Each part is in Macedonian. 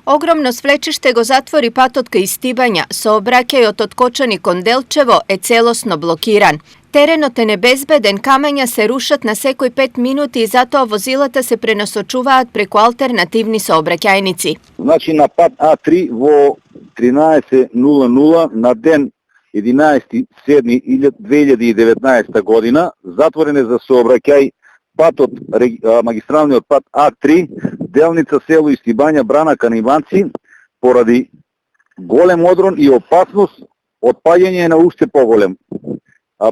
Ogromno svlečište go zatvori patotka iz Stibanja, saobraćaj od Otkočani kon Delčevo je celosno blokiran. Teren te nebezbeden, kamenja se rušat na sekoj 5 minuti i zato vozilata se prenosočuvaat preko alternativni saobraćajnici. Znači na pad A3 vo 13.00 na den 11.7.2019 godina zatvoren je za saobraćaj magistralni pad A3, делница село Истибања Брана кан Иванци, поради голем одрон и опасност од паѓање на уште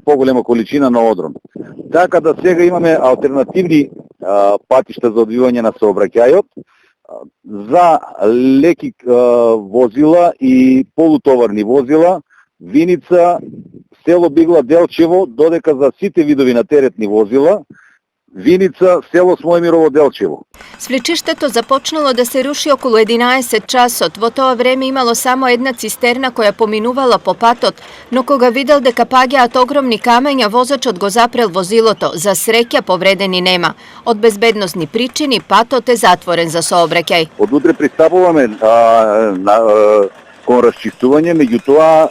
поголема количина на одрон. Така да сега имаме алтернативни патишта за одвивање на сообраќајот за леки возила и полутоварни возила, Виница, село Бигла Делчево, додека за сите видови на теретни возила, Виница, село Смојмирово Делчево. Свлечиштето започнало да се руши околу 11 часот. Во тоа време имало само една цистерна која поминувала по патот, но кога видел дека паѓаат огромни камења, возачот го запрел возилото. За среќа повредени нема. Од безбедносни причини патот е затворен за сообраќај. Од утре пристапуваме кон расчистување, меѓутоа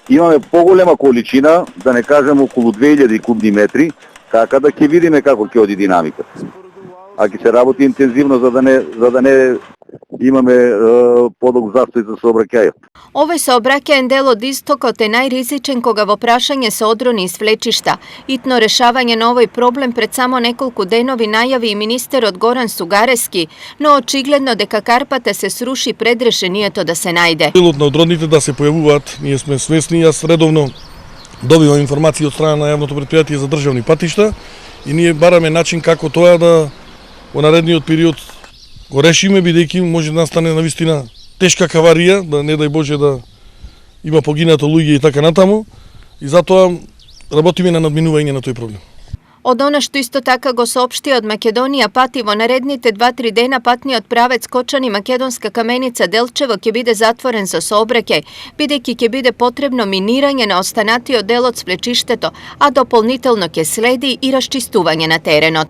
имаме поголема количина, да не кажем околу 2000 кубни метри, така да ќе видиме како ќе оди динамиката. А ќе се работи интензивно за да не имаме подолг застој за сообраќајот. Овој сообраќајен дел од истокот е најризичен кога во прашање се одрони из влечишта. Итно решавање на овој проблем пред само неколку денови најави и министерот Горан Сугарески, но очигледно дека карпата се сруши пред решението да се најде. Делот на одродните да се појавуваат, ние сме свесни, јас редовно добивам информации од страна на јавното претпријатие за државни патишта и ние бараме начин како тоа да во наредниот период го решиме, бидејќи може да настане навистина тешка каварија, да не дај Боже да има погинато луѓе и така натаму, и затоа работиме на надминување на тој проблем. Од она што исто така го соопшти од Македонија пати во наредните 2-3 дена патниот правец Кочани Македонска Каменица Делчево ќе биде затворен за сообраќај, бидејќи ќе биде потребно минирање на останатиот дел од свлечиштето, а дополнително ќе следи и расчистување на теренот.